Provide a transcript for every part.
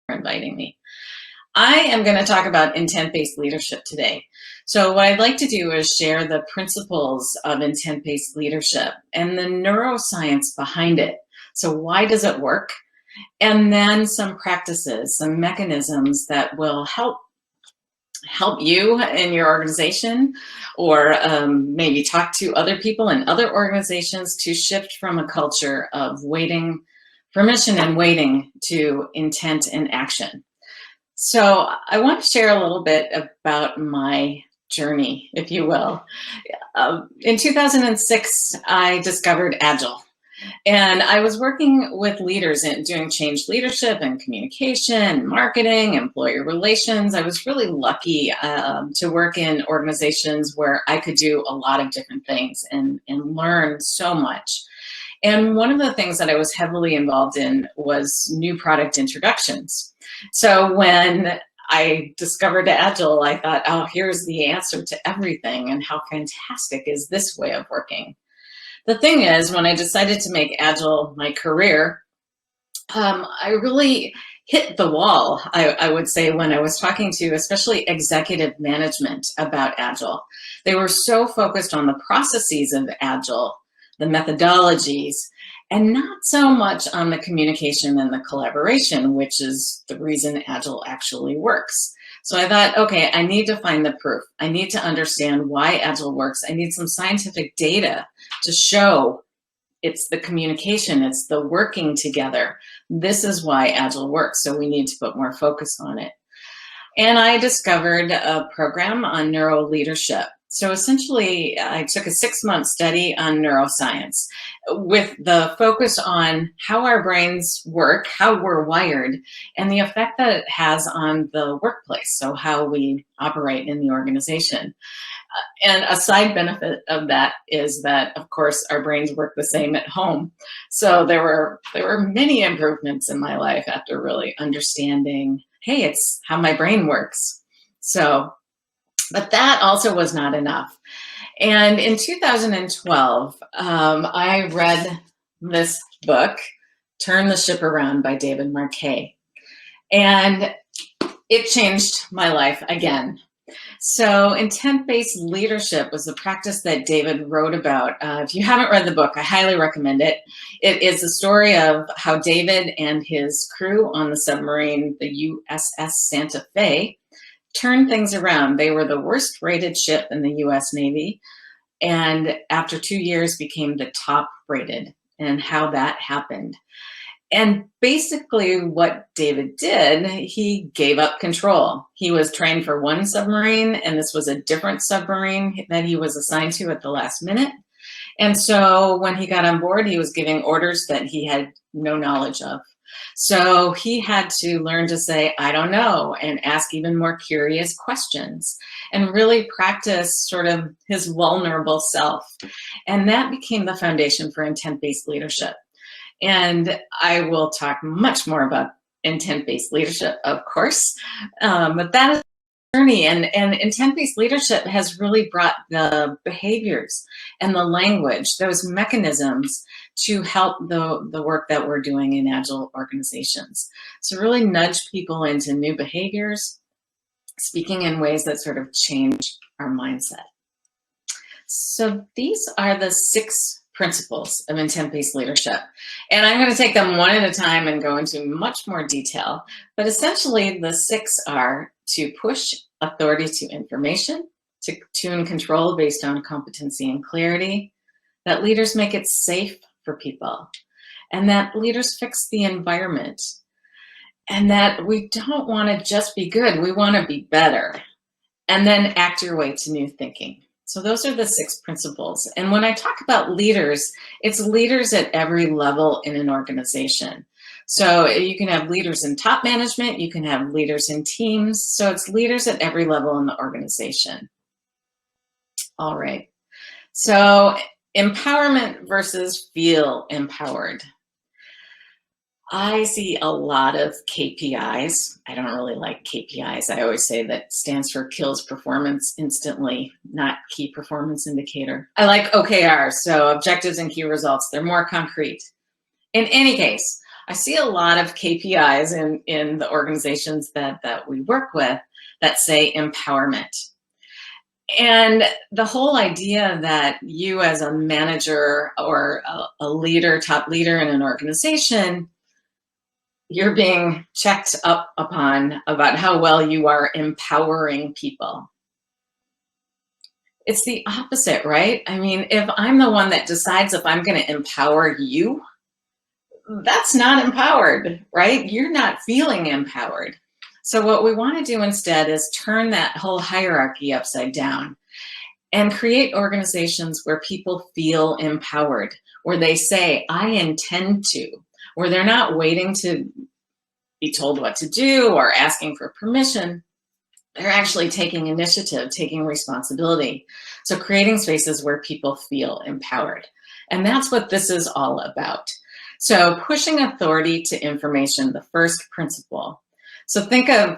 for inviting me. I am going to talk about intent-based leadership today. So what I'd like to do is share the principles of intent-based leadership and the neuroscience behind it. So why does it work? And then some practices, some mechanisms that will help you in your organization, or maybe talk to other people in other organizations to shift from a culture of waiting, permission and waiting, to intent and action. So I want to share a little bit about my journey, if you will. In 2006, I discovered Agile. And I was working with leaders in doing change leadership and communication, marketing, employee relations. I was really lucky to work in organizations where I could do a lot of different things and learn so much. And one of the things that I was heavily involved in was new product introductions. So when I discovered Agile, I thought, oh, here's the answer to everything, and how fantastic is this way of working? The thing is, when I decided to make Agile my career, I really hit the wall, I would say, when I was talking to especially executive management about Agile. They were so focused on the processes of Agile, the methodologies, and not so much on the communication and the collaboration, which is the reason Agile actually works. So I thought, okay, I need to find the proof. I need to understand why Agile works. I need some scientific data to show it's the communication, it's the working together. This is why Agile works, so we need to put more focus on it. And I discovered a program on neuro leadership. So essentially, I took a 6-month study on neuroscience with the focus on how our brains work, how we're wired, and the effect that it has on the workplace, so how we operate in the organization. And a side benefit of that is that, of course, our brains work the same at home. So there were many improvements in my life after really understanding, hey, it's how my brain works. So, but that also was not enough. And in 2012, I read this book, Turn the Ship Around by David Marquet. And it changed my life again. So intent-based leadership was the practice that David wrote about. If you haven't read the book, I highly recommend it. It is the story of how David and his crew on the submarine, the USS Santa Fe, turned things around. They were the worst rated ship in the US Navy, and after 2 years became the top rated, and how that happened. And basically what David did, he gave up control. He was trained for one submarine, and this was a different submarine that he was assigned to at the last minute. And so when he got on board, he was giving orders that he had no knowledge of. So he had to learn to say, I don't know, and ask even more curious questions, and really practice sort of his vulnerable self. And that became the foundation for intent-based leadership. And I will talk much more about intent-based leadership, of course, but that is a journey. And intent-based leadership has really brought the behaviors and the language, those mechanisms, to help the work that we're doing in Agile organizations. So really nudge people into new behaviors, speaking in ways that sort of change our mindset. So these are the 6 principles of intent-based leadership. And I'm going to take them one at a time and go into much more detail. But essentially, the 6 are to push authority to information, to tune control based on competency and clarity, that leaders make it safe for people, and that leaders fix the environment, and that we don't want to just be good, we want to be better, and then act your way to new thinking. So those are the 6 principles. And when I talk about leaders, it's leaders at every level in an organization. So you can have leaders in top management, you can have leaders in teams. So it's leaders at every level in the organization. All right. So empowerment versus feel empowered. I see a lot of KPIs. I don't really like KPIs. I always say that stands for kills performance instantly, not key performance indicator. I like OKRs, so objectives and key results. They're more concrete. In any case, I see a lot of KPIs in the organizations that we work with that say empowerment. And the whole idea that you as a manager or a leader, top leader in an organization, you're being checked up upon about how well you are empowering people. It's the opposite, right? I mean, if I'm the one that decides if I'm going to empower you, that's not empowered, right? You're not feeling empowered. So what we want to do instead is turn that whole hierarchy upside down and create organizations where people feel empowered, where they say, I intend to, where they're not waiting to be told what to do or asking for permission. They're actually taking initiative, taking responsibility. So creating spaces where people feel empowered. And that's what this is all about. So pushing authority to information, the first principle. So think of,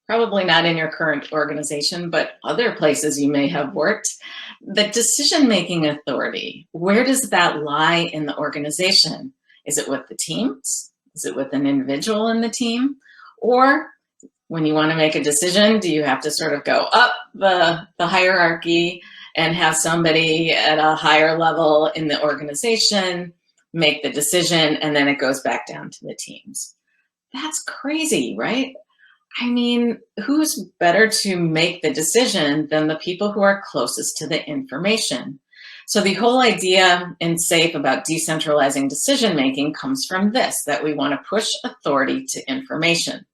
probably not in your current organization, but other places you may have worked, the decision-making authority. Where does that lie in the organization? Is it with the teams? Is it with an individual in the team? Or when you want to make a decision, do you have to sort of go up the hierarchy and have somebody at a higher level in the organization make the decision, and then it goes back down to the teams? That's crazy, right? I mean, who's better to make the decision than the people who are closest to the information? So the whole idea in SAFE about decentralizing decision-making comes from this, that we want to push authority to information.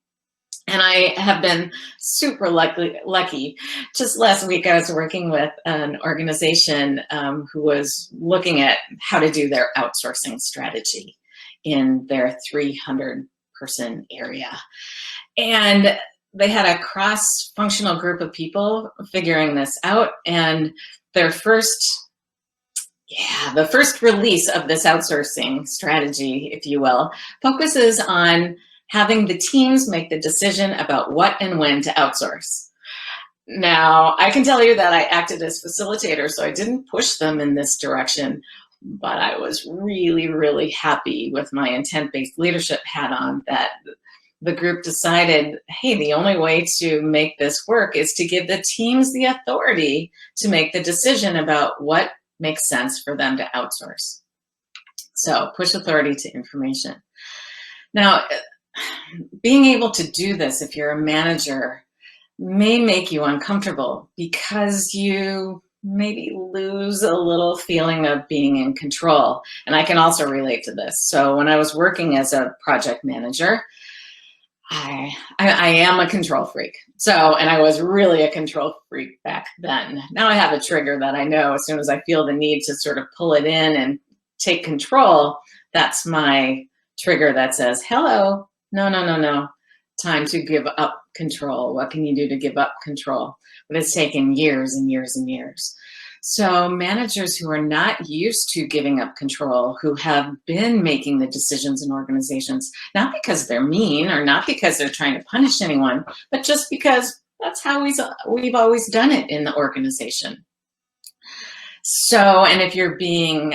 And I have been super lucky. Just last week, I was working with an organization who was looking at how to do their outsourcing strategy in their 300-person area. And they had a cross-functional group of people figuring this out. And their first, the first release of this outsourcing strategy, if you will, focuses on having the teams make the decision about what and when to outsource. Now, I can tell you that I acted as facilitator, so I didn't push them in this direction, but I was really, really happy with my intent-based leadership hat on that the group decided, hey, the only way to make this work is to give the teams the authority to make the decision about what makes sense for them to outsource. So push authority to information. Now, being able to do this, if you're a manager, may make you uncomfortable because you maybe lose a little feeling of being in control. And I can also relate to this. So when I was working as a project manager, I am a control freak. So, and I was really a control freak back then. Now I have a trigger that I know as soon as I feel the need to sort of pull it in and take control, that's my trigger that says, hello, no. Time to give up control. What can you do to give up control? But it's taken years and years and years. So managers who are not used to giving up control, who have been making the decisions in organizations, not because they're mean or not because they're trying to punish anyone, but just because that's how we've always done it in the organization. So, and if you're being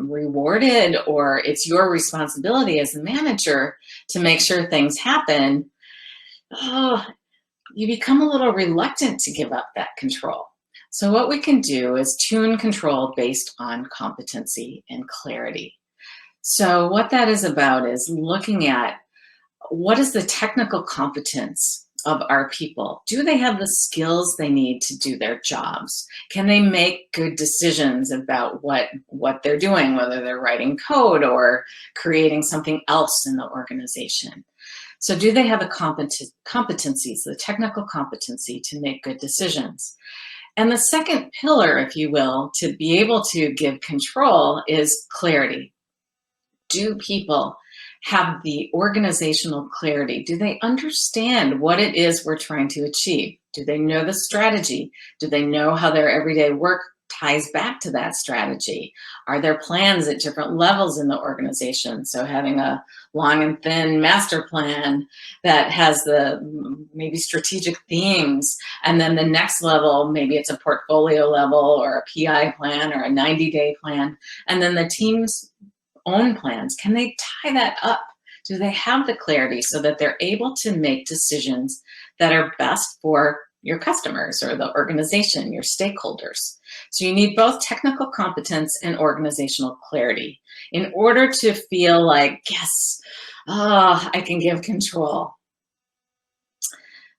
rewarded or it's your responsibility as a manager to make sure things happen, you become a little reluctant to give up that control. So what we can do is tune control based on competency and clarity. So what that is about is looking at what is the technical competence of our people. Do they have the skills they need to do their jobs? Can they make good decisions about what they're doing, whether they're writing code or creating something else in the organization? So do they have the competencies, the technical competency to make good decisions? And the second pillar, if you will, to be able to give control is clarity. Do people have the organizational clarity? Do they understand what it is we're trying to achieve? Do they know the strategy? Do they know how their everyday work ties back to that strategy? Are there plans at different levels in the organization? So having a long and thin master plan that has the maybe strategic themes, and then the next level, maybe it's a portfolio level or a PI plan or a 90-day plan, and then the team's own plans. Can they tie that up Do they have the clarity so that they're able to make decisions that are best for your customers or the organization, your stakeholders? So you need both technical competence and organizational clarity in order to feel like, yes, I can give control.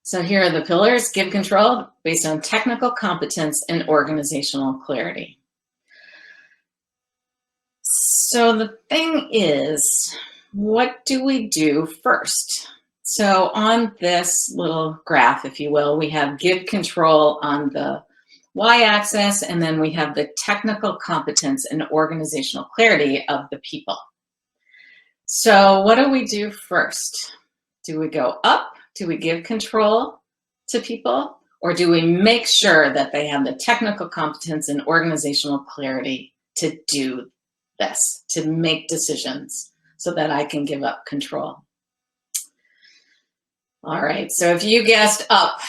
So here are the pillars. Give control based on technical competence and organizational clarity. So the thing is, what do we do first? So on this little graph, if you will, we have give control on the y-axis, and then we have the technical competence and organizational clarity of the people. So what do we do first? Do we go up? Do we give control to people? Or do we make sure that they have the technical competence and organizational clarity to do this, to make decisions so that I can give up control? All right, so if you guessed up,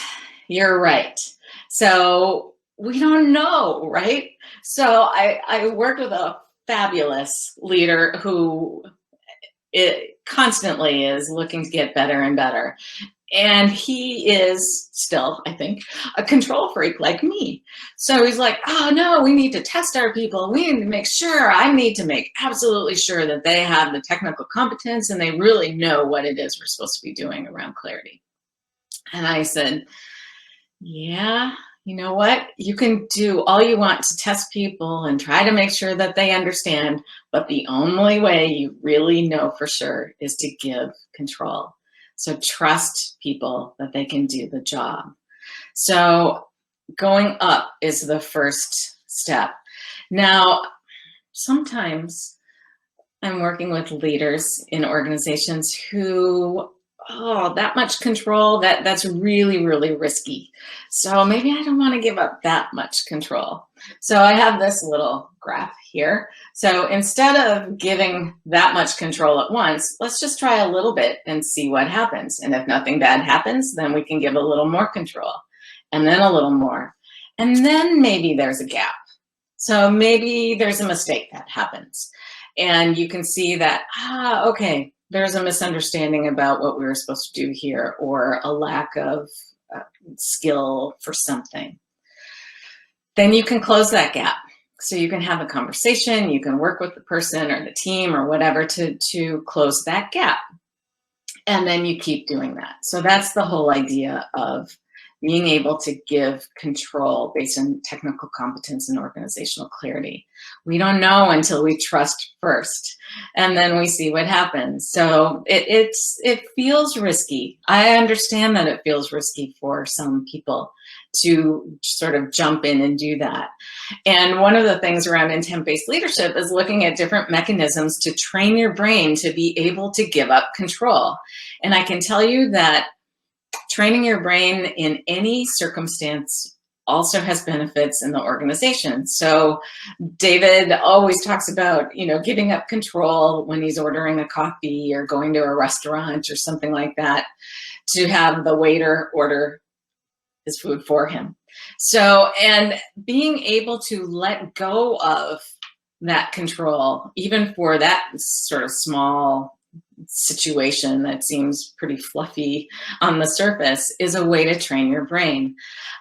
you're right. So we don't know, right? So I worked with a fabulous leader who constantly is looking to get better and better. And he is still, I think, a control freak like me. So he's like, oh no, we need to test our people. We need to make sure, I need to make absolutely sure that they have the technical competence and they really know what it is we're supposed to be doing around clarity. And I said, yeah, you know what? You can do all you want to test people and try to make sure that they understand, but the only way you really know for sure is to give control. So trust people that they can do the job. So going up is the first step. Now, sometimes I'm working with leaders in organizations who, that much control, that's really, really risky. So maybe I don't want to give up that much control. So I have this little graph here. So instead of giving that much control at once, let's just try a little bit and see what happens. And if nothing bad happens, then we can give a little more control, and then a little more. And then maybe there's a gap. So maybe there's a mistake that happens. And you can see that, okay, there's a misunderstanding about what we were supposed to do here, or a lack of skill for something. Then you can close that gap. So you can have a conversation, you can work with the person or the team or whatever to close that gap. And then you keep doing that. So that's the whole idea of being able to give control based on technical competence and organizational clarity. We don't know until we trust first, and then we see what happens. So it feels risky. I understand that it feels risky for some people to sort of jump in and do that. And one of the things around intent-based leadership is looking at different mechanisms to train your brain to be able to give up control. And I can tell you that training your brain in any circumstance also has benefits in the organization. So David always talks about, giving up control when he's ordering a coffee or going to a restaurant or something like that, to have the waiter order his food for him. So, and being able to let go of that control, even for that sort of small situation that seems pretty fluffy on the surface, is a way to train your brain.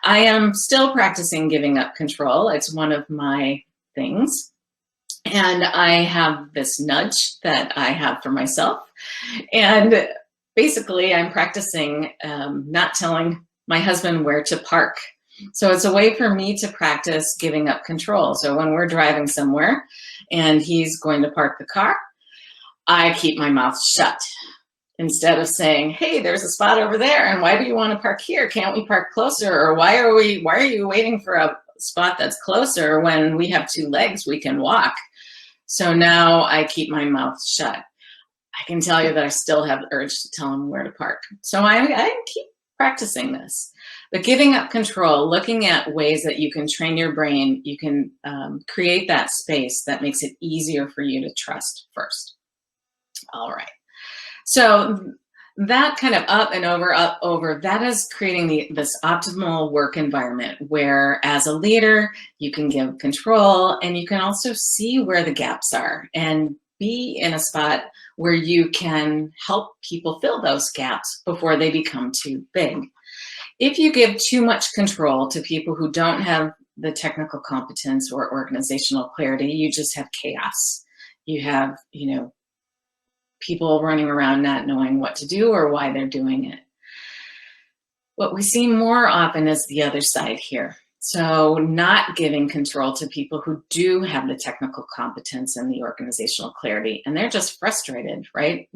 I am still practicing giving up control. It's one of my things. And I have this nudge that I have for myself. And basically I'm practicing not telling my husband where to park. So it's a way for me to practice giving up control. So when we're driving somewhere and he's going to park the car, I keep my mouth shut instead of saying, hey, there's a spot over there, and why do you want to park here? Can't we park closer? Or why are you waiting for a spot that's closer when we have two legs we can walk? So now I keep my mouth shut. I can tell you that I still have the urge to tell him where to park. So I keep practicing this. But giving up control, looking at ways that you can train your brain, you can create that space that makes it easier for you to trust first. All right, so that kind of up and over, that is creating this optimal work environment where, as a leader, you can give control and you can also see where the gaps are and be in a spot where you can help people fill those gaps before they become too big. If you give too much control to people who don't have the technical competence or organizational clarity, you just have chaos. You have, people running around not knowing what to do or why they're doing it. What we see more often is the other side here. So not giving control to people who do have the technical competence and the organizational clarity, and they're just frustrated, right?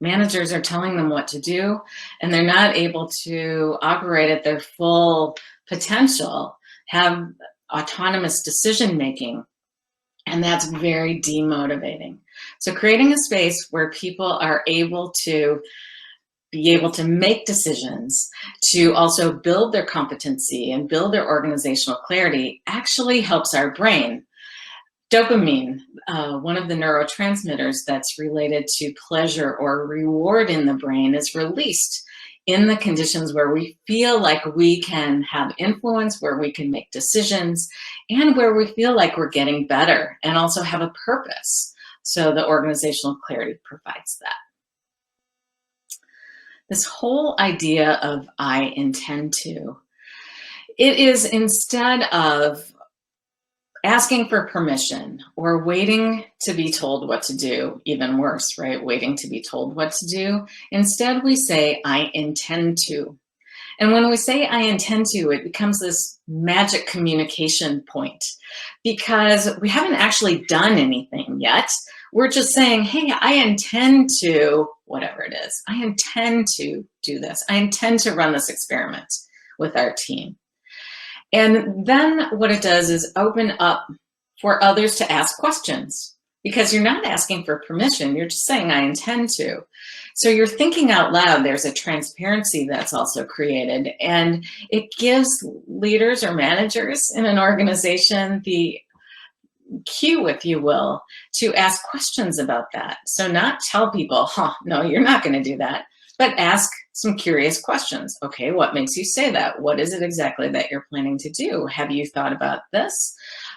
Managers are telling them what to do, and they're not able to operate at their full potential, have autonomous decision-making, and that's very demotivating. So creating a space where people are able to be able to make decisions, to also build their competency and build their organizational clarity actually helps our brain. Dopamine, one of the neurotransmitters that's related to pleasure or reward in the brain, is released in the conditions where we feel like we can have influence, where we can make decisions, and where we feel like we're getting better and also have a purpose. So the organizational clarity provides that. This whole idea of I intend to, it is instead of asking for permission or waiting to be told what to do, even worse, right? Waiting to be told what to do. Instead, we say, I intend to. And when we say I intend to, it becomes this magic communication point because we haven't actually done anything yet. We're just saying, hey, I intend to, whatever it is, I intend to do this. I intend to run this experiment with our team. And then what it does is open up for others to ask questions because you're not asking for permission. You're just saying, I intend to. So you're thinking out loud. There's a transparency that's also created, and it gives leaders or managers in an organization the cue, if you will, to ask questions about that. So not tell people, no, you're not going to do that, but ask some curious questions. Okay, what makes you say that? What is it exactly that you're planning to do? Have you thought about this?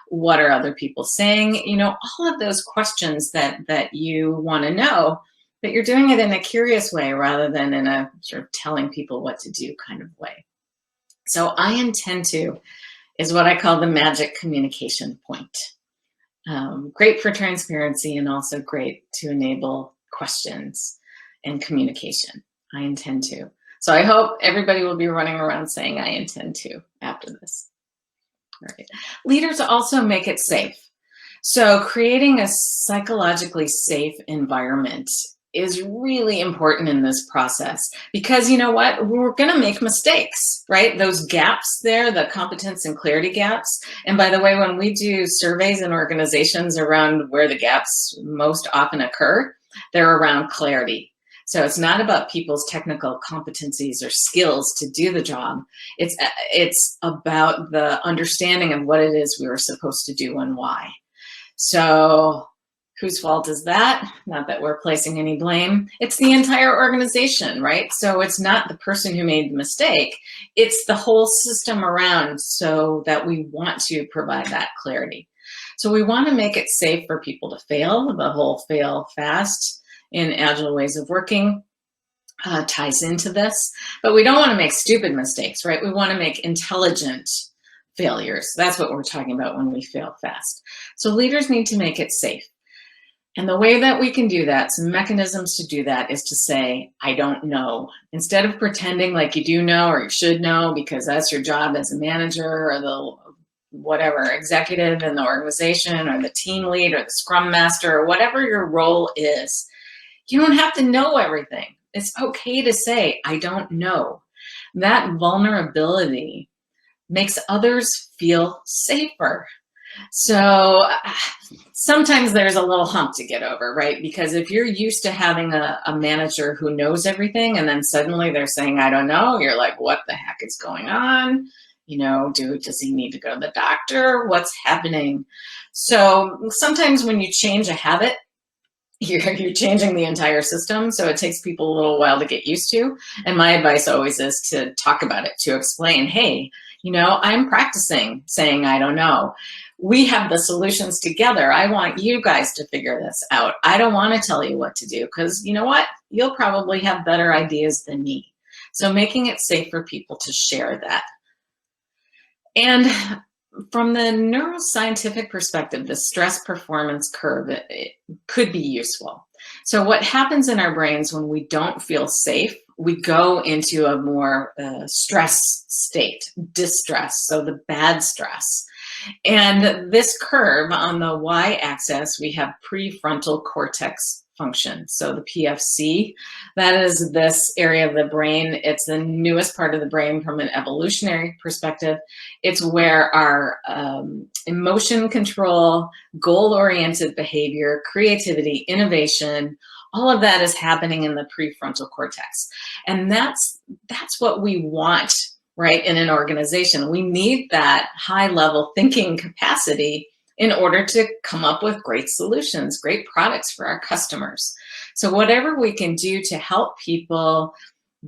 What are other people saying? All of those questions that you want to know, but you're doing it in a curious way rather than in a sort of telling people what to do kind of way. So I intend to is what I call the magic communication point. Great for transparency and also great to enable questions and communication. I intend to. So I hope everybody will be running around saying I intend to after this. All right. Leaders also make it safe. So creating a psychologically safe environment is really important in this process because you know what? We're going to make mistakes, right? Those gaps there, the competence and clarity gaps. And by the way, when we do surveys in organizations around where the gaps most often occur, they're around clarity. So it's not about people's technical competencies or skills to do the job. It's about the understanding of what it is we were supposed to do and why. So whose fault is that? Not that we're placing any blame. It's the entire organization, right? So it's not the person who made the mistake. It's the whole system around so that we want to provide that clarity. So we want to make it safe for people to fail. The whole fail fast in agile ways of working ties into this. But we don't want to make stupid mistakes, right? We want to make intelligent failures. That's what we're talking about when we fail fast. So leaders need to make it safe. And the way that we can do that, some mechanisms to do that, is to say, I don't know. Instead of pretending like you do know or you should know because that's your job as a manager or the whatever executive in the organization or the team lead or the scrum master or whatever your role is, you don't have to know everything. It's okay to say, I don't know. That vulnerability makes others feel safer. So sometimes there's a little hump to get over, right? Because if you're used to having a manager who knows everything and then suddenly they're saying, I don't know, you're like, what the heck is going on? Does he need to go to the doctor? What's happening? So sometimes when you change a habit, you're changing the entire system. So it takes people a little while to get used to. And my advice always is to talk about it, to explain, hey, I'm practicing saying I don't know. we have the solutions together. I want you guys to figure this out. I don't want to tell you what to do because you know what? You'll probably have better ideas than me. So making it safe for people to share that. And from the neuroscientific perspective, the stress performance curve it could be useful. So what happens in our brains when we don't feel safe, we go into a more stress state, distress, so the bad stress. And this curve on the y-axis, we have prefrontal cortex function. So the PFC, that is this area of the brain. It's the newest part of the brain from an evolutionary perspective. It's where our emotion control, goal-oriented behavior, creativity, innovation, all of that is happening in the prefrontal cortex. And that's what we want, right, in an organization. We need that high-level thinking capacity in order to come up with great solutions, great products for our customers. So whatever we can do to help people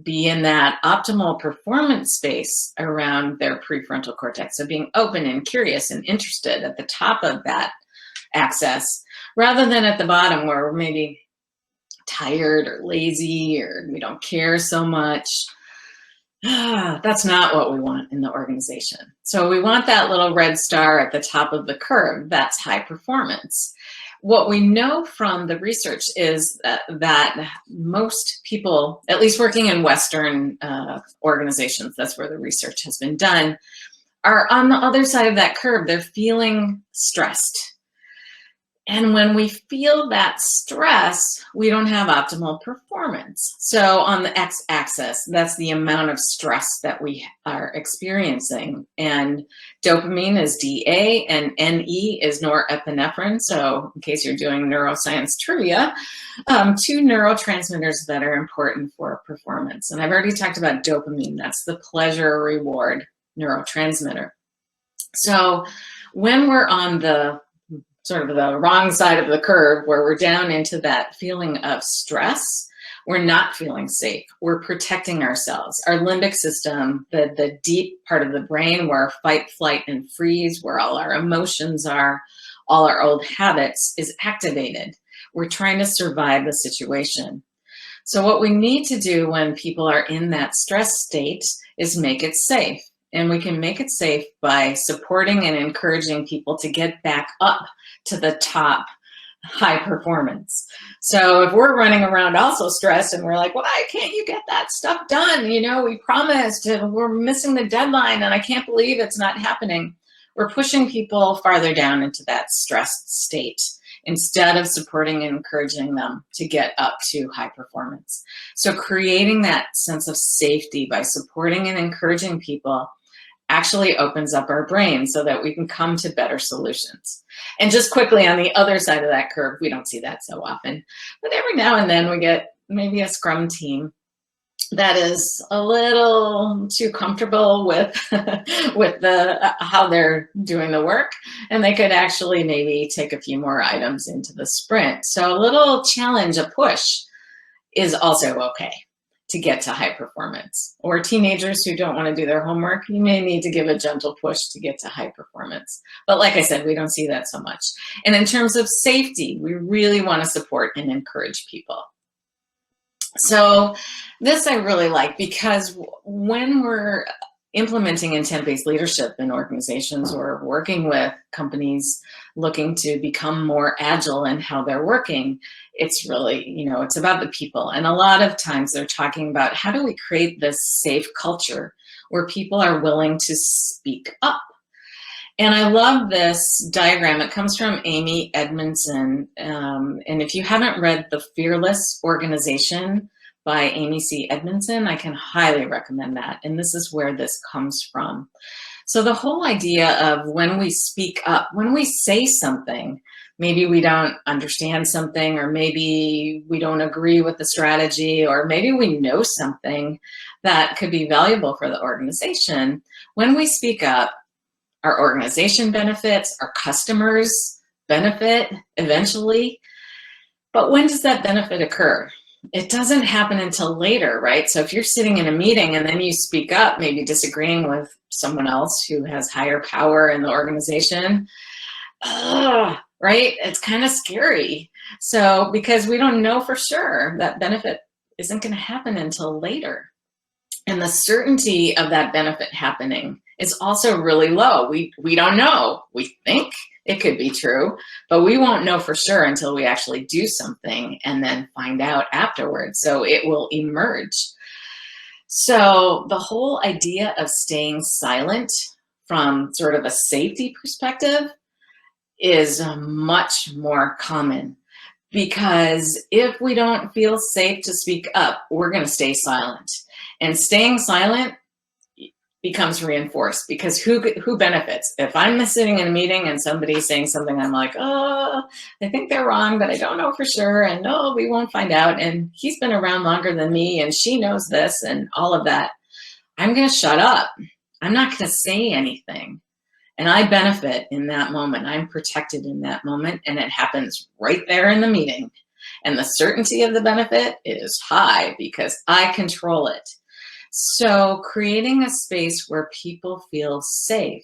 be in that optimal performance space around their prefrontal cortex, so being open and curious and interested at the top of that axis, rather than at the bottom where we're maybe tired or lazy or we don't care so much. That's not what we want in the organization. So we want that little red star at the top of the curve. That's high performance. What we know from the research is that most people, at least working in Western organizations, that's where the research has been done, are on the other side of that curve. They're feeling stressed. And when we feel that stress, we don't have optimal performance. So on the x-axis, that's the amount of stress that we are experiencing. And dopamine is DA and NE is norepinephrine. So in case you're doing neuroscience trivia, two neurotransmitters that are important for performance. And I've already talked about dopamine. That's the pleasure reward neurotransmitter. So when we're on the sort of the wrong side of the curve where we're down into that feeling of stress, we're not feeling safe. We're protecting ourselves. Our limbic system, the deep part of the brain where fight, flight, and freeze, where all our emotions are, all our old habits, is activated. We're trying to survive the situation. So what we need to do when people are in that stress state is make it safe. And we can make it safe by supporting and encouraging people to get back up to the top high performance. So if we're running around also stressed and we're like, why can't you get that stuff done? You know, we promised and we're missing the deadline and I can't believe it's not happening. We're pushing people farther down into that stressed state instead of supporting and encouraging them to get up to high performance. So creating that sense of safety by supporting and encouraging people actually opens up our brain so that we can come to better solutions. And just quickly on the other side of that curve, we don't see that so often, but every now and then we get maybe a scrum team that is a little too comfortable with with how they're doing the work, and they could actually maybe take a few more items into the sprint. So a little challenge, a push is also okay to get to high performance. Or teenagers who don't want to do their homework, you may need to give a gentle push to get to high performance. But like I said, we don't see that so much. And in terms of safety, we really want to support and encourage people. So this I really like, because when we're implementing intent-based leadership in organizations or working with companies looking to become more agile in how they're working, it's really, you know, it's about the people. And a lot of times they're talking about how do we create this safe culture where people are willing to speak up. And I love this diagram. It comes from Amy Edmondson. And if you haven't read The Fearless Organization by Amy C. Edmondson, I can highly recommend that. And this is where this comes from. So the whole idea of when we speak up, when we say something, maybe we don't understand something, or maybe we don't agree with the strategy, or maybe we know something that could be valuable for the organization. When we speak up, our organization benefits, our customers benefit eventually. But when does that benefit occur? It doesn't happen until later, right? So if you're sitting in a meeting and then you speak up, maybe disagreeing with someone else who has higher power in the organization, right? It's kind of scary. So, because we don't know for sure that benefit isn't going to happen until later. And the certainty of that benefit happening is also really low. We don't know. We think it could be true, but we won't know for sure until we actually do something and then find out afterwards. So it will emerge. So the whole idea of staying silent from sort of a safety perspective is much more common, because if we don't feel safe to speak up, we're going to stay silent. And staying silent becomes reinforced, because who benefits? If I'm sitting in a meeting and somebody's saying something, I'm like, oh, I think they're wrong, but I don't know for sure. And no, we won't find out. And he's been around longer than me, and she knows this and all of that. I'm going to shut up. I'm not going to say anything. And I benefit in that moment. I'm protected in that moment. And it happens right there in the meeting. And the certainty of the benefit is high because I control it. So creating a space where people feel safe,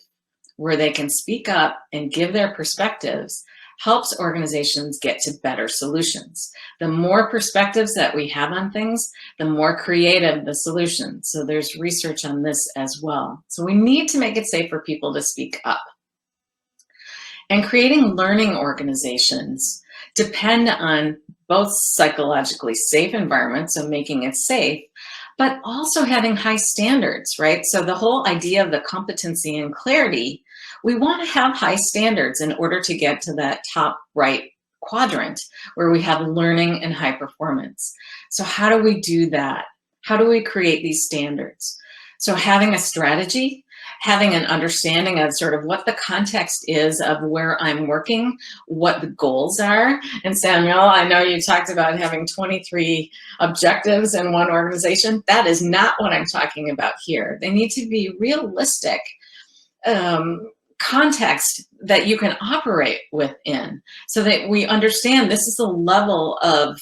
where they can speak up and give their perspectives, helps organizations get to better solutions. The more perspectives that we have on things, the more creative the solution. So there's research on this as well. So we need to make it safe for people to speak up. And creating learning organizations depend on both psychologically safe environments, so making it safe, but also having high standards, right? So the whole idea of the competency and clarity, we want to have high standards in order to get to that top right quadrant where we have learning and high performance. So how do we do that? How do we create these standards? So having a strategy, having an understanding of sort of what the context is of where I'm working, what the goals are. And Samuel, I know you talked about having 23 objectives in one organization. That is not what I'm talking about here. They need to be realistic context that you can operate within, so that we understand this is the level of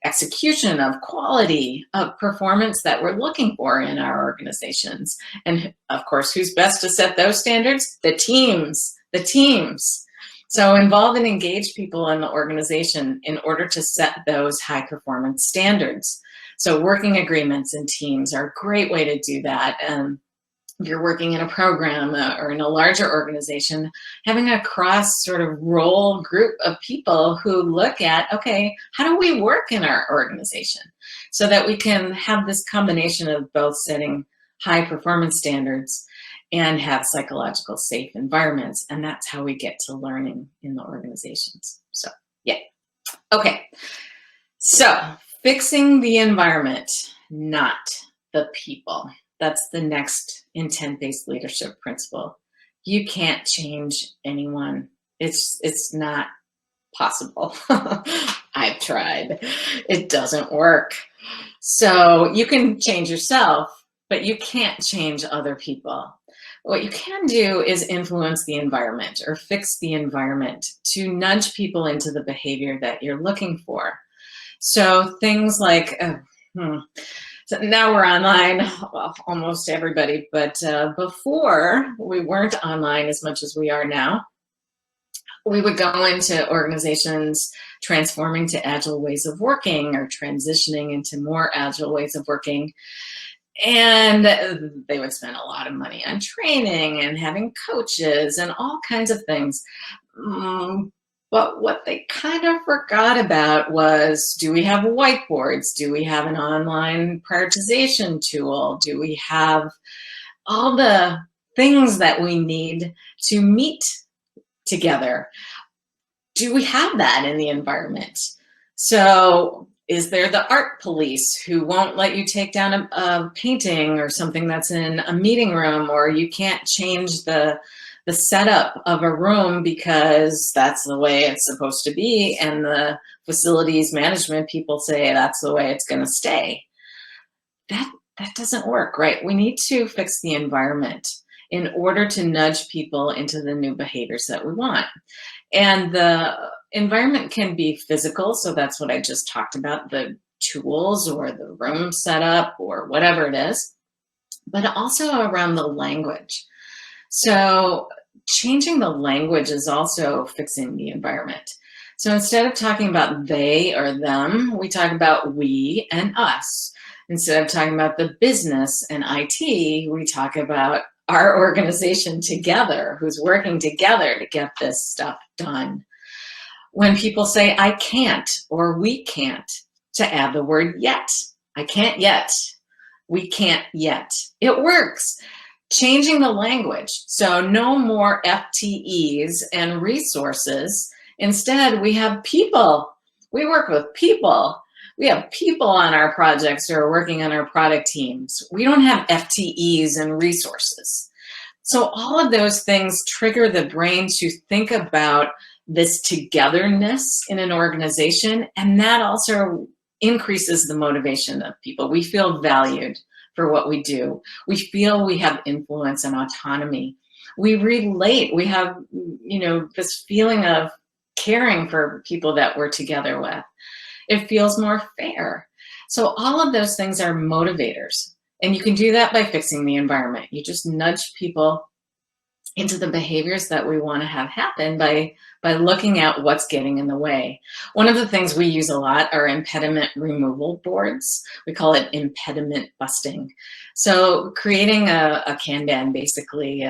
execution, of quality, of performance that we're looking for in our organizations. And of course, who's best to set those standards? The teams. So involve and engage people in the organization in order to set those high performance standards. So working agreements and teams are a great way to do that. If you're working in a program or in a larger organization, having a cross sort of role group of people who look at, okay, how do we work in our organization, so that we can have this combination of both setting high performance standards and have psychological safe environments. And that's how we get to learning in the organizations. So yeah. Okay. So fixing the environment, not the people. That's the next intent-based leadership principle. You can't change anyone. It's not possible. I've tried. It doesn't work. So you can change yourself, but you can't change other people. What you can do is influence the environment or fix the environment to nudge people into the behavior that you're looking for. So things like, so now we're online, well, almost everybody, but before we weren't online as much as we are now. We would go into organizations transforming to agile ways of working or transitioning into more agile ways of working. And they would spend a lot of money on training and having coaches and all kinds of things. But what they kind of forgot about was, do we have whiteboards? Do we have an online prioritization tool? Do we have all the things that we need to meet together? Do we have that in the environment? So is there the art police who won't let you take down a painting or something that's in a meeting room, or you can't change the setup of a room because that's the way it's supposed to be, and the facilities management people say that's the way it's going to stay? That doesn't work, right? We need to fix the environment in order to nudge people into the new behaviors that we want. And the environment can be physical, so that's what I just talked about, the tools or the room setup or whatever it is, but also around the language. So Changing the language is also fixing the environment. So instead of talking about they or them, we talk about we and us. Instead of talking about the business and IT, we talk about our organization together, who's working together to get this stuff done. When people say I can't or we can't, to add the word yet. I can't yet. We can't yet. It works. Changing the language. So no more FTEs and resources. Instead, we have people. We work with people. We have people on our projects who are working on our product teams. We don't have FTEs and resources. So all of those things trigger the brain to think about this togetherness in an organization, and that also increases the motivation of people. We feel valued for what we do. We feel we have influence and autonomy. We relate. We have, this feeling of caring for people that we're together with. It feels more fair. So all of those things are motivators. And you can do that by fixing the environment. You just nudge people into the behaviors that we want to have happen by looking at what's getting in the way. One of the things we use a lot are impediment removal boards. We call it impediment busting. So creating a Kanban, basically,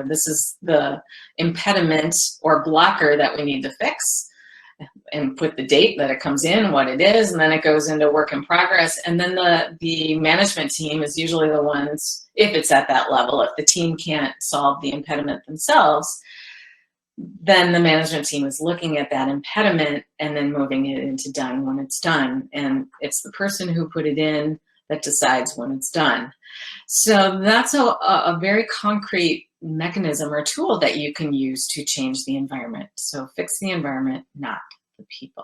this is the impediment or blocker that we need to fix, and put the date that it comes in, what it is, and then it goes into work in progress. And then the management team is usually the ones, if it's at that level, if the team can't solve the impediment themselves, then the management team is looking at that impediment and then moving it into done when it's done. And it's the person who put it in that decides when it's done. So that's a very concrete mechanism or tool that you can use to change the environment. So fix the environment, not the people.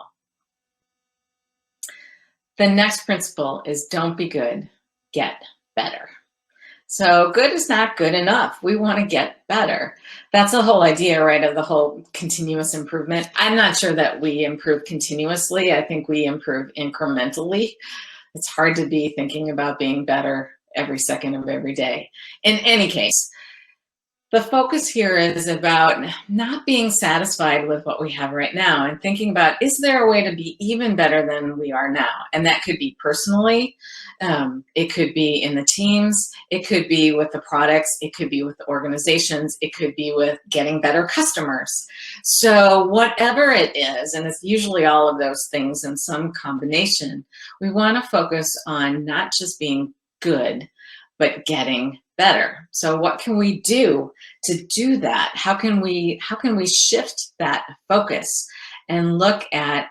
The next principle is don't be good, get better. So good is not good enough. We want to get better. That's the whole idea, right, of the whole continuous improvement. I'm not sure that we improve continuously. I think we improve incrementally. It's hard to be thinking about being better every second of every day. In any case, the focus here is about not being satisfied with what we have right now and thinking about, is there a way to be even better than we are now? And that could be personally, it could be in the teams, it could be with the products, it could be with the organizations, it could be with getting better customers. So whatever it is, and it's usually all of those things in some combination, we want to focus on not just being good, but getting better. So what can we do to do that? How can we shift that focus and look at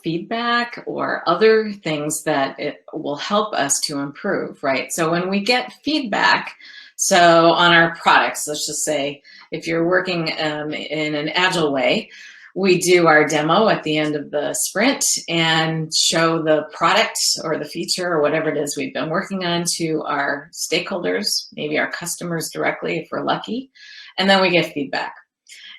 feedback or other things that it will help us to improve, right? So when we get feedback, so on our products, let's just say if you're working in an agile way, we do our demo at the end of the sprint and show the product or the feature or whatever it is we've been working on to our stakeholders, maybe our customers directly if we're lucky, and then we get feedback.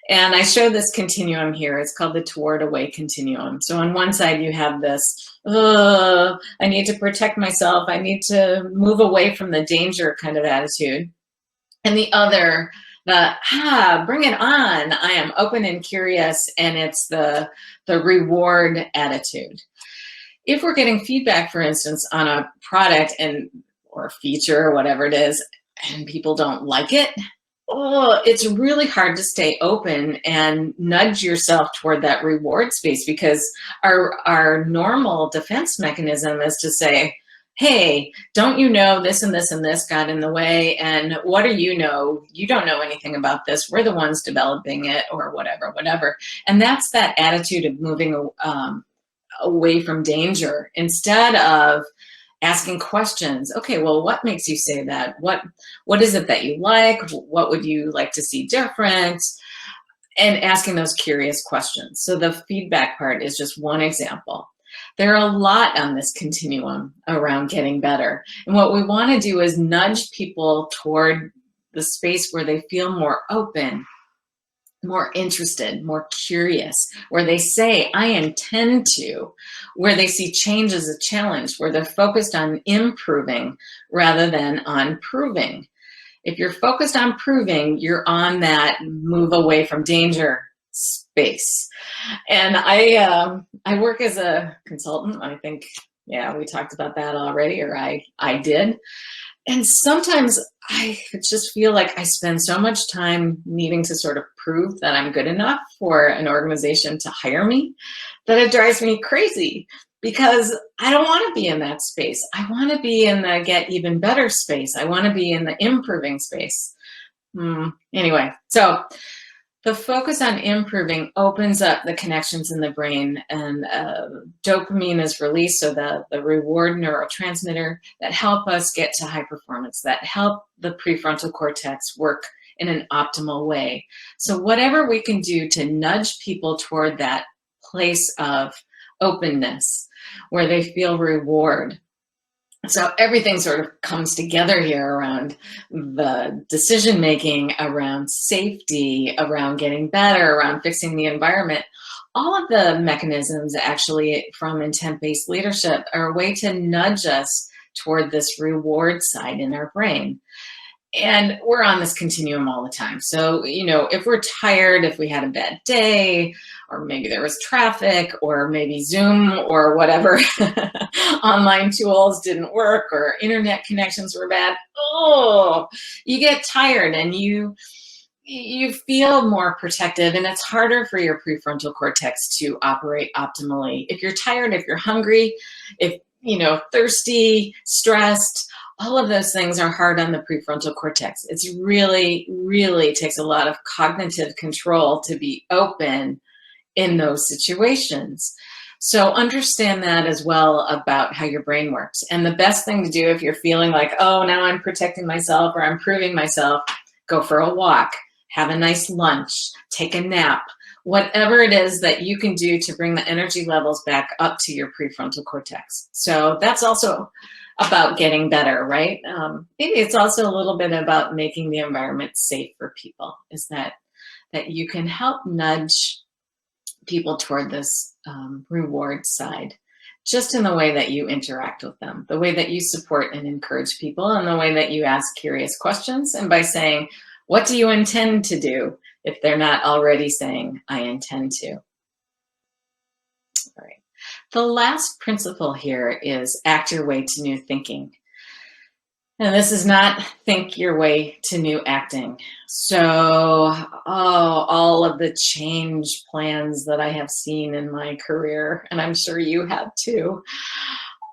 And I show this continuum here. It's called the toward away continuum. So on one side you have this, I need to protect myself, I need to move away from the danger kind of attitude. And the other, bring it on, I am open and curious, and it's the reward attitude. If we're getting feedback, for instance, on a product or feature or whatever it is, and people don't like it, it's really hard to stay open and nudge yourself toward that reward space, because our normal defense mechanism is to say, hey, don't you know this and this and this got in the way, and what do you know? You don't know anything about this. We're the ones developing it, or whatever. And that's that attitude of moving away from danger instead of asking questions. Okay, well, what makes you say that? What is it that you like? What would you like to see different? And asking those curious questions. So the feedback part is just one example. There are a lot on this continuum around getting better. And what we want to do is nudge people toward the space where they feel more open, more interested, more curious, where they say, I intend to, where they see change as a challenge, where they're focused on improving rather than on proving. If you're focused on proving, you're on that move away from danger space. And I work as a consultant. I think, yeah, we talked about that already, or I did. And sometimes I just feel like I spend so much time needing to sort of prove that I'm good enough for an organization to hire me that it drives me crazy, because I don't want to be in that space. I want to be in the get even better space. I want to be in the improving space. Anyway, so the focus on improving opens up the connections in the brain, and dopamine is released, so the reward neurotransmitter that help us get to high performance, that help the prefrontal cortex work in an optimal way. So whatever we can do to nudge people toward that place of openness where they feel reward. So everything sort of comes together here around the decision making, around safety, around getting better, around fixing the environment. All of the mechanisms actually from intent-based leadership are a way to nudge us toward this reward side in our brain. And we're on this continuum all the time. So, you know, if we're tired, if we had a bad day, or maybe there was traffic, or maybe Zoom or whatever online tools didn't work, or internet connections were bad, oh, you get tired and you feel more protective, and it's harder for your prefrontal cortex to operate optimally. If you're tired, if you're hungry, if, you know, thirsty, stressed, all of those things are hard on the prefrontal cortex. It's really, really takes a lot of cognitive control to be open in those situations. So understand that as well about how your brain works. And the best thing to do if you're feeling like, oh, now I'm protecting myself or I'm proving myself, go for a walk, have a nice lunch, take a nap, whatever it is that you can do to bring the energy levels back up to your prefrontal cortex. So that's also about getting better, right? Maybe it's also a little bit about making the environment safe for people, is that you can help nudge people toward this reward side, just in the way that you interact with them, the way that you support and encourage people, and the way that you ask curious questions, and by saying, what do you intend to do, if they're not already saying, I intend to. All right. The last principle here is act your way to new thinking. And this is not think your way to new acting. So, all of the change plans that I have seen in my career, and I'm sure you have too,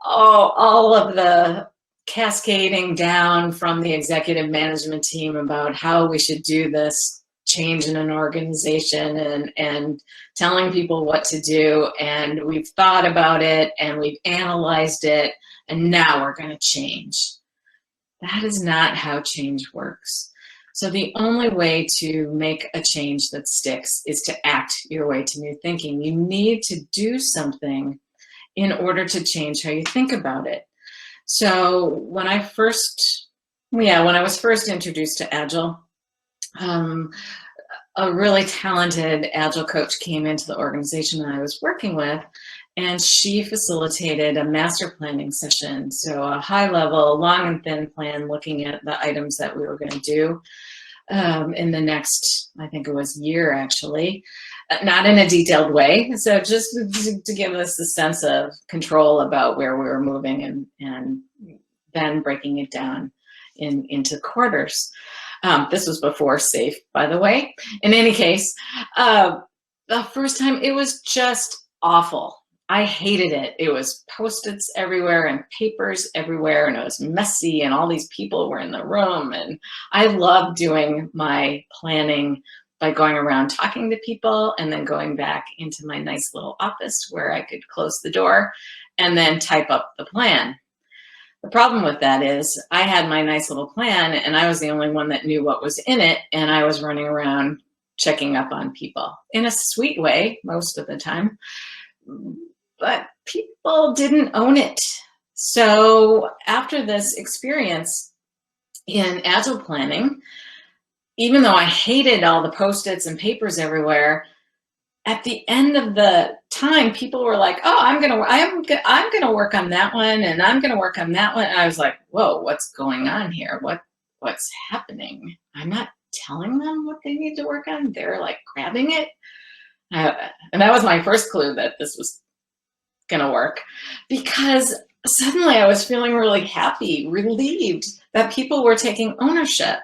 all of the cascading down from the executive management team about how we should do this change in an organization, and telling people what to do, and we've thought about it and we've analyzed it, and now we're going to change. That is not how change works. So the only way to make a change that sticks is to act your way to new thinking. You need to do something in order to change how you think about it. So when I was first introduced to Agile, a really talented Agile coach came into the organization that I was working with, and she facilitated a master planning session. So a high level, long and thin plan looking at the items that we were going to do in the next, I think it was year actually, not in a detailed way. So just to give us a sense of control about where we were moving, and then breaking it down into quarters. This was before SAFe, by the way. In any case, the first time it was just awful. I hated it. It was Post-its everywhere and papers everywhere, and it was messy, and all these people were in the room. And I loved doing my planning by going around talking to people, and then going back into my nice little office where I could close the door and then type up the plan. The problem with that is I had my nice little plan, and I was the only one that knew what was in it, and I was running around checking up on people in a sweet way most of the time, but people didn't own it. So after this experience in Agile planning, even though I hated all the Post-its and papers everywhere, at the end of the time, people were like, "Oh, I'm gonna work on that one, and I'm gonna work on that one." And I was like, "Whoa, what's going on here? what's happening? I'm not telling them what they need to work on. They're like grabbing it. And that was my first clue that this was going to work, because suddenly I was feeling really happy, relieved that people were taking ownership.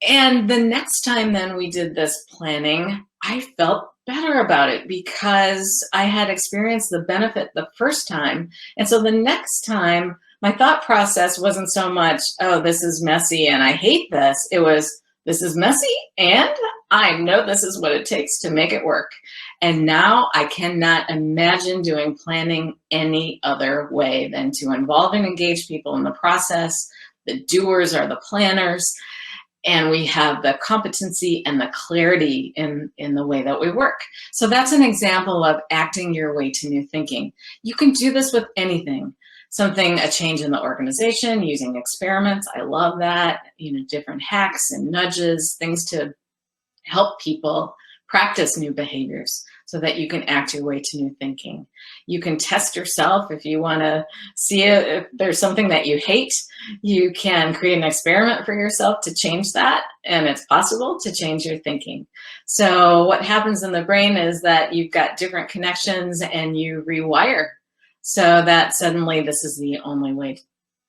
And the next time then we did this planning, I felt better about it because I had experienced the benefit the first time. And so the next time, my thought process wasn't so much, oh, this is messy and I hate this. It was, this is messy and I know this is what it takes to make it work. And now I cannot imagine doing planning any other way than to involve and engage people in the process. The doers are the planners. And we have the competency and the clarity in the way that we work. So that's an example of acting your way to new thinking. You can do this with anything. A change in the organization, using experiments. I love that. Different hacks and nudges, things to help people practice new behaviors so that you can act your way to new thinking. You can test yourself if you want to see if there's something that you hate. You can create an experiment for yourself to change that, and it's possible to change your thinking. So what happens in the brain is that you've got different connections and you rewire so that suddenly this is the only way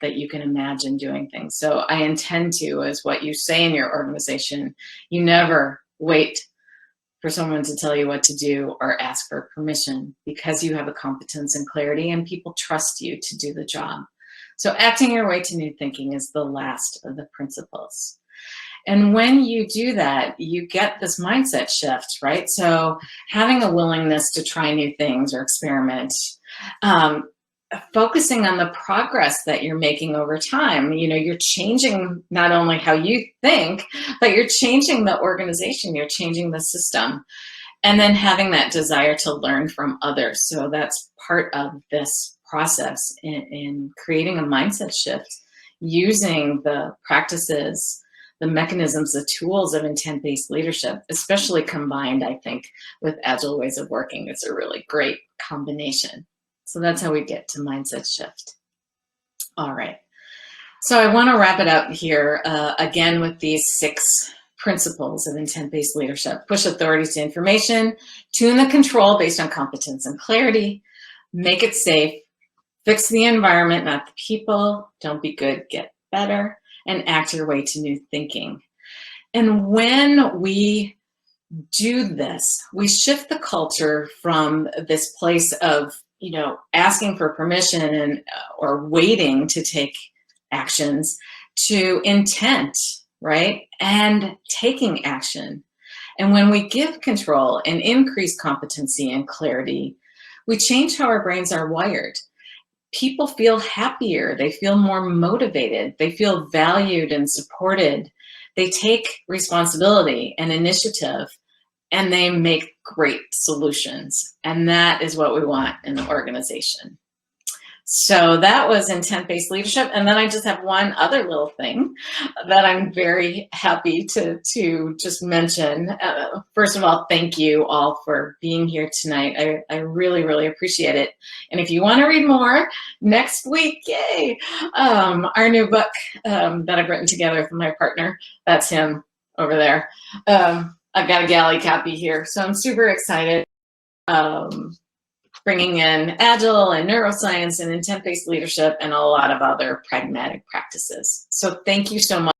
that you can imagine doing things. So I intend to, is what you say in your organization. You never wait for someone to tell you what to do or ask for permission, because you have the competence and clarity and people trust you to do the job. So acting your way to new thinking is the last of the principles. And when you do that, you get this mindset shift, right? So having a willingness to try new things or experiment, focusing on the progress that you're making over time. You're changing not only how you think, but you're changing the organization, you're changing the system, and then having that desire to learn from others. So that's part of this process in creating a mindset shift, using the practices, the mechanisms, the tools of intent-based leadership, especially combined, I think, with agile ways of working. It's a really great combination. So that's how we get to mindset shift. All right. So I want to wrap it up here again with these 6 principles of intent-based leadership. Push authority to information, tune the control based on competence and clarity, make it safe, fix the environment, not the people, don't be good, get better, and act your way to new thinking. And when we do this, we shift the culture from this place of asking for permission and or waiting to take actions to intent, right? And taking action. And when we give control and increase competency and clarity, we change how our brains are wired. People feel happier, they feel more motivated, they feel valued and supported. They take responsibility and initiative, and they make great solutions. And that is what we want in the organization. So that was intent-based leadership. And then I just have one other little thing that I'm very happy to just mention. First of all, thank you all for being here tonight. I really, really appreciate it. And if you want to read more, next week, yay, our new book that I've written together with my partner, that's him over there. I've got a galley copy here, so I'm super excited. Bringing in agile and neuroscience and intent-based leadership and a lot of other pragmatic practices. So thank you so much.